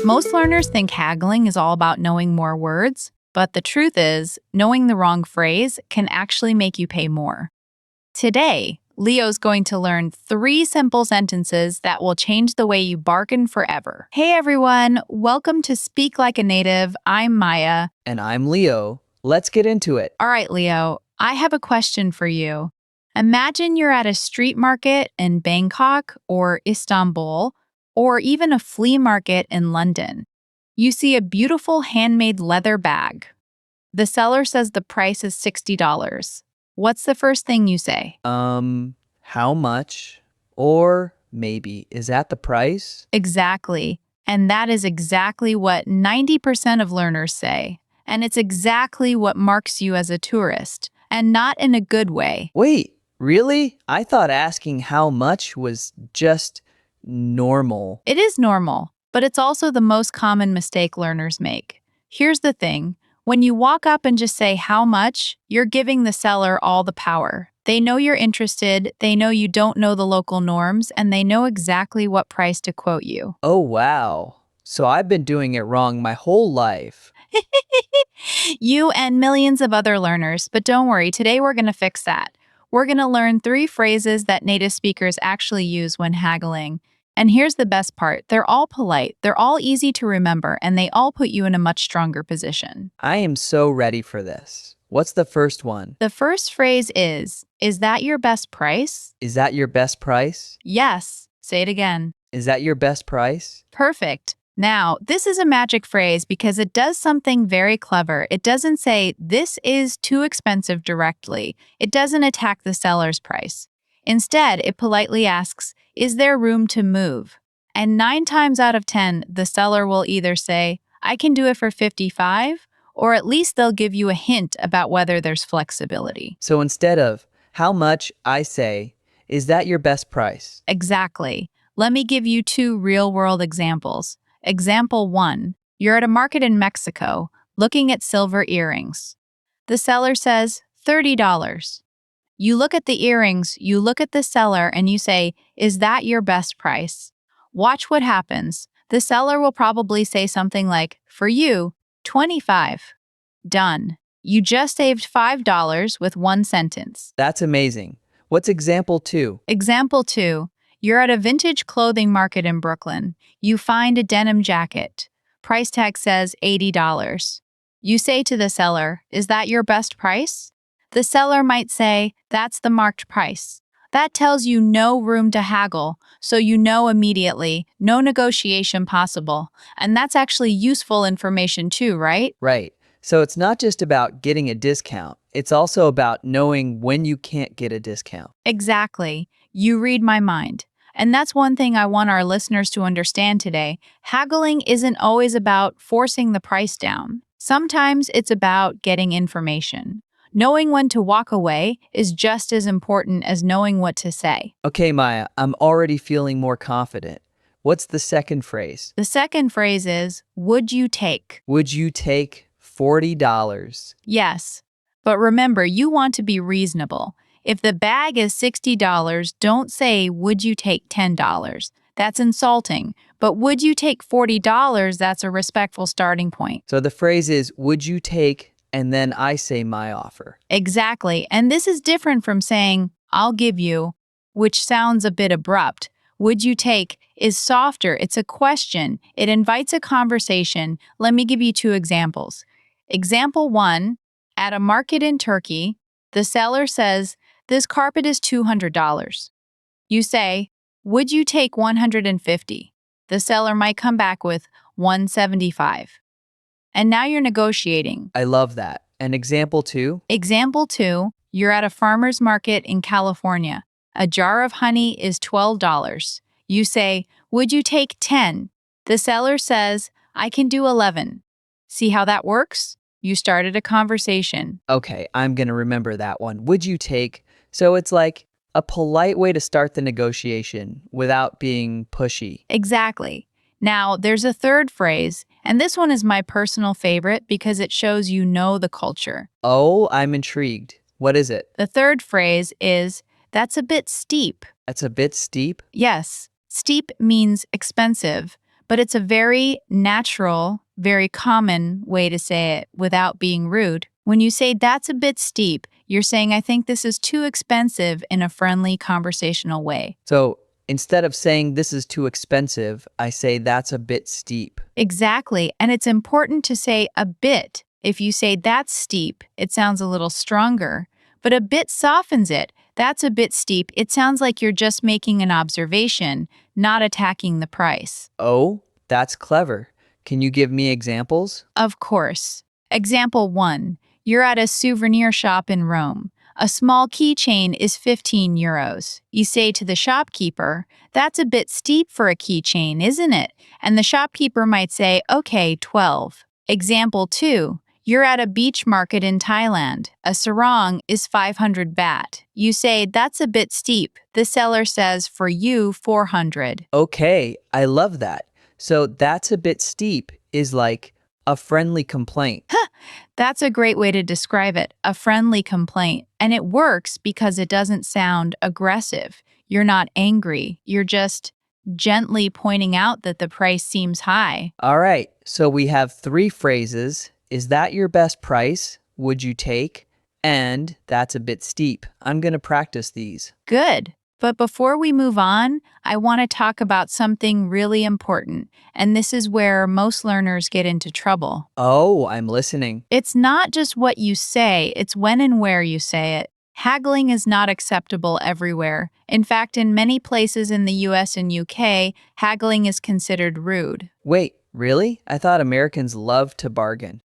Most learners think haggling is all about knowing more words, but the truth is, knowing the wrong phrase can actually make you pay more. Today, Leo's going to learn 3 simple sentences that will change the way you bargain forever. Hey everyone, welcome to Speak Like a Native. I'm Maya. And I'm Leo. Let's get into it. All right, Leo, I have a question for you. Imagine you're at a street market in Bangkok or Istanbul, or even a flea market in London. You see a beautiful handmade leather bag. The seller says the price is $60. What's the first thing you say? How much? Or maybe, is that the price? Exactly. And that is exactly what 90% of learners say. And it's exactly what marks you as a tourist, and not in a good way. Wait, really? I thought asking how much was just normal. It is normal, but it's also the most common mistake learners make. Here's the thing. When you walk up and just say how much, you're giving the seller all the power. They know you're interested, they know you don't know the local norms, and they know exactly what price to quote you. Oh, wow. So I've been doing it wrong my whole life. You and millions of other learners, but don't worry, today we're going to fix that. We're going to learn 3 phrases that native speakers actually use when haggling. And here's the best part, they're all polite, they're all easy to remember, and they all put you in a much stronger position. I am so ready for this. What's the first one? The first phrase is that your best price? Is that your best price? Yes. Say it again. Is that your best price? Perfect. Now, this is a magic phrase because it does something very clever. It doesn't say, this is too expensive directly. It doesn't attack the seller's price. Instead, it politely asks, is there room to move? And 9 times out of 10, the seller will either say, I can do it for 55, or at least they'll give you a hint about whether there's flexibility. So instead of how much, I say, is that your best price? Exactly. Let me give you 2 real-world examples. Example 1. You're at a market in Mexico, looking at silver earrings. The seller says, $30. You look at the earrings, you look at the seller, and you say, is that your best price? Watch what happens. The seller will probably say something like, for you, 25. Done. You just saved $5 with 1 sentence. That's amazing. What's example 2? Example 2. You're at a vintage clothing market in Brooklyn. You find a denim jacket. Price tag says $80. You say to the seller, is that your best price? The seller might say, that's the marked price. That tells you no room to haggle, so you know immediately, no negotiation possible. And that's actually useful information too, right? Right. So it's not just about getting a discount. It's also about knowing when you can't get a discount. Exactly. You read my mind. And that's one thing I want our listeners to understand today. Haggling isn't always about forcing the price down. Sometimes it's about getting information. Knowing when to walk away is just as important as knowing what to say. Okay, Maya, I'm already feeling more confident. What's the second phrase? The second phrase is, would you take? Would you take $40? Yes. But remember, you want to be reasonable. If the bag is $60, don't say, would you take $10? That's insulting. But would you take $40? That's a respectful starting point. So the phrase is, would you take, and then I say my offer. Exactly. And this is different from saying, I'll give you, which sounds a bit abrupt. Would you take is softer. It's a question. It invites a conversation. Let me give you 2 examples. Example 1, at a market in Turkey, the seller says, this carpet is $200. You say, would you take $150? The seller might come back with $175. And now you're negotiating. I love that. And example 2? Example 2, you're at a farmer's market in California. A jar of honey is $12. You say, would you take 10? The seller says, I can do 11. See how that works? You started a conversation. Okay, I'm going to remember that one. Would you take? So it's like a polite way to start the negotiation without being pushy. Exactly. Now, there's a third phrase, and this one is my personal favorite because it shows you know the culture. Oh, I'm intrigued. What is it? The third phrase is, that's a bit steep. That's a bit steep. Yes, steep means expensive, but it's a very natural, very common way to say it without being rude. When you say that's a bit steep, you're saying I think this is too expensive in a friendly conversational way. So instead of saying this is too expensive, I say that's a bit steep. Exactly, and it's important to say a bit. If you say that's steep, it sounds a little stronger, but a bit softens it. That's a bit steep. It sounds like you're just making an observation, not attacking the price. Oh, that's clever. Can you give me examples? Of course. Example 1. You're at a souvenir shop in Rome. A small keychain is 15 euros. You say to the shopkeeper, that's a bit steep for a keychain, isn't it? And the shopkeeper might say, okay, 12. Example 2. You're at a beach market in Thailand. A sarong is 500 baht. You say, that's a bit steep. The seller says, for you, 400. Okay, I love that. So that's a bit steep is like a friendly complaint. That's a great way to describe it, a friendly complaint. And it works because it doesn't sound aggressive. You're not angry. You're just gently pointing out that the price seems high. All right, so we have 3 phrases. Is that your best price? Would you take? And that's a bit steep. I'm going to practice these. Good. But before we move on, I want to talk about something really important. And this is where most learners get into trouble. Oh, I'm listening. It's not just what you say, it's when and where you say it. Haggling is not acceptable everywhere. In fact, in many places in the US and UK, haggling is considered rude. Wait, really? I thought Americans love to bargain.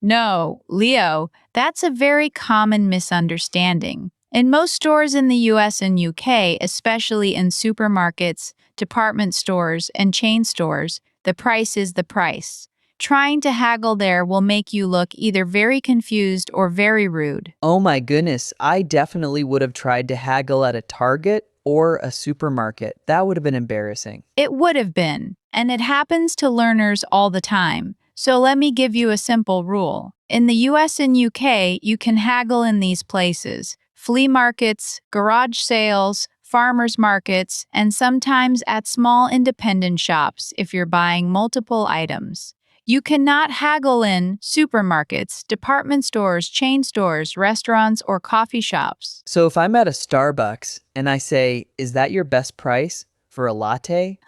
No, Leo, that's a very common misunderstanding. In most stores in the US and UK, especially in supermarkets, department stores, and chain stores, the price is the price. Trying to haggle there will make you look either very confused or very rude. Oh my goodness, I definitely would have tried to haggle at a Target or a supermarket. That would have been embarrassing. It would have been, and it happens to learners all the time. So let me give you a simple rule. In the US and UK, you can haggle in these places: flea markets, garage sales, farmers markets, and sometimes at small independent shops if you're buying multiple items. You cannot haggle in supermarkets, department stores, chain stores, restaurants, or coffee shops. So if I'm at a Starbucks and I say, is that your best price for a latte?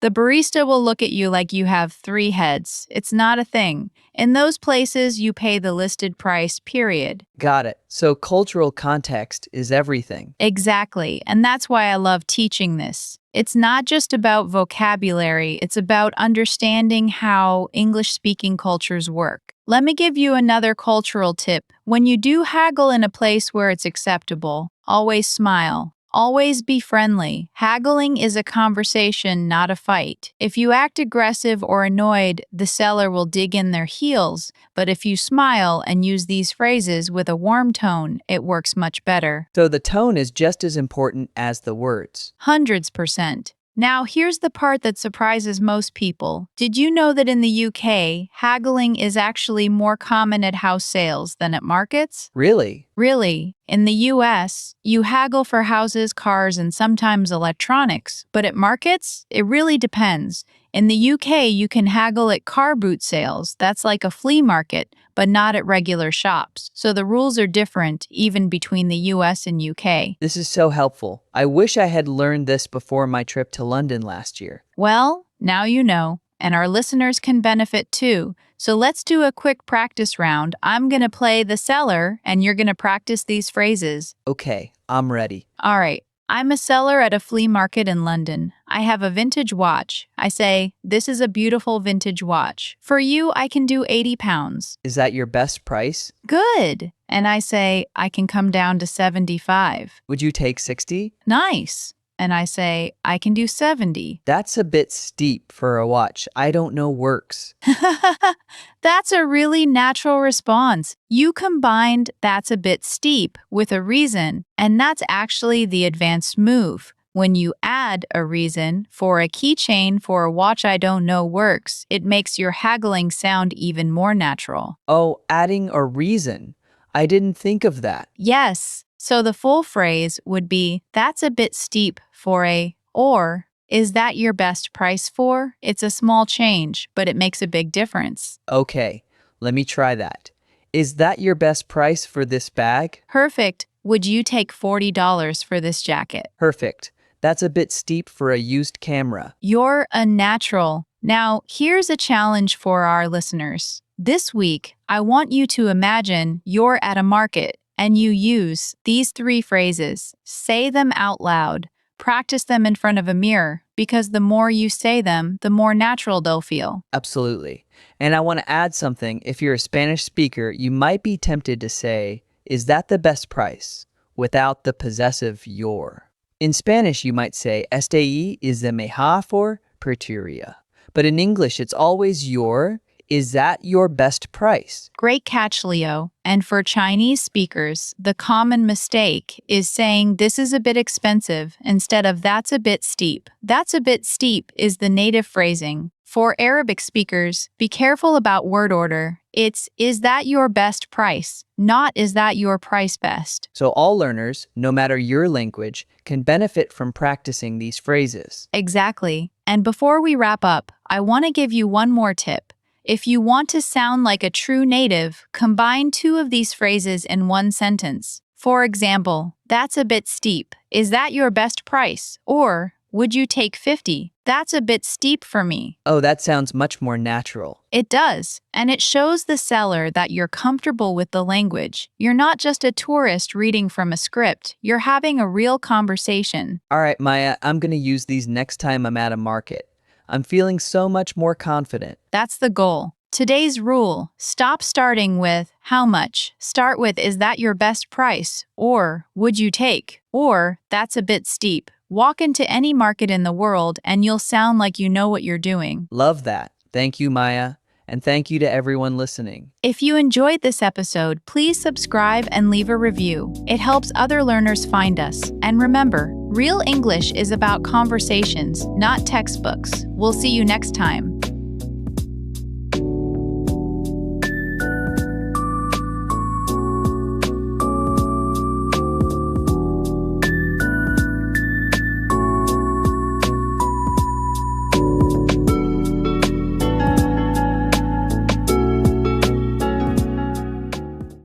The barista will look at you like you have 3 heads. It's not a thing. In those places, you pay the listed price, period. Got it. So cultural context is everything. Exactly, and that's why I love teaching this. It's not just about vocabulary, it's about understanding how English-speaking cultures work. Let me give you another cultural tip. When you do haggle in a place where it's acceptable, always smile. Always be friendly. Haggling is a conversation, not a fight. If you act aggressive or annoyed, the seller will dig in their heels, but if you smile and use these phrases with a warm tone, it works much better. So the tone is just as important as the words. 100%. Now, here's the part that surprises most people. Did you know that in the UK, haggling is actually more common at house sales than at markets? Really? Really, in the US, you haggle for houses, cars, and sometimes electronics, but at markets, it really depends. In the UK, you can haggle at car boot sales, that's like a flea market, but not at regular shops. So the rules are different even between the US and UK. This is so helpful. I wish I had learned this before my trip to London last year. Well, now you know, and our listeners can benefit too. So let's do a quick practice round. I'm going to play the seller, and you're going to practice these phrases. Okay, I'm ready. All right. I'm a seller at a flea market in London. I have a vintage watch. I say, this is a beautiful vintage watch. For you, I can do 80 pounds. Is that your best price? Good. And I say, I can come down to 75. Would you take 60? Nice. And I say, I can do 70. That's a bit steep for a watch I don't know works. That's a really natural response. You combined that's a bit steep with a reason, and that's actually the advanced move. When you add a reason for a keychain for a watch I don't know works, it makes your haggling sound even more natural. Oh, adding a reason. I didn't think of that. Yes. So the full phrase would be, that's a bit steep for a, or Is that your best price for? It's a small change, but it makes a big difference. Okay, let me try that. Is that your best price for this bag? Perfect. Would you take $40 for this jacket? Perfect. That's a bit steep for a used camera. You're a natural. Now, here's a challenge for our listeners. This week, I want you to imagine you're at a market and you use these 3 phrases. Say them out loud. Practice them in front of a mirror because the more you say them, the more natural they'll feel. Absolutely. And I want to add something. If you're a Spanish speaker, you might be tempted to say, "Is that the best price?" without the possessive your. In Spanish, you might say, "Este es el mejor precio." But in English, it's always your. Is that your best price? Great catch, Leo. And for Chinese speakers, the common mistake is saying this is a bit expensive instead of that's a bit steep. That's a bit steep is the native phrasing. For Arabic speakers, be careful about word order. It's is that your best price, not is that your price best. So all learners, no matter your language, can benefit from practicing these phrases. Exactly. And before we wrap up, I want to give you one more tip. If you want to sound like a true native, combine 2 of these phrases in one sentence. For example, that's a bit steep. Is that your best price? Or, would you take 50? That's a bit steep for me. Oh, that sounds much more natural. It does, and it shows the seller that you're comfortable with the language. You're not just a tourist reading from a script, you're having a real conversation. All right, Maya, I'm going to use these next time I'm at a market. I'm feeling so much more confident. That's the goal. Today's rule: stop starting with how much. Start with is that your best price? Or would you take? Or that's a bit steep. Walk into any market in the world and you'll sound like you know what you're doing. Love that. Thank you, Maya. And thank you to everyone listening. If you enjoyed this episode, please subscribe and leave a review. It helps other learners find us. And remember, real English is about conversations, not textbooks. We'll see you next time.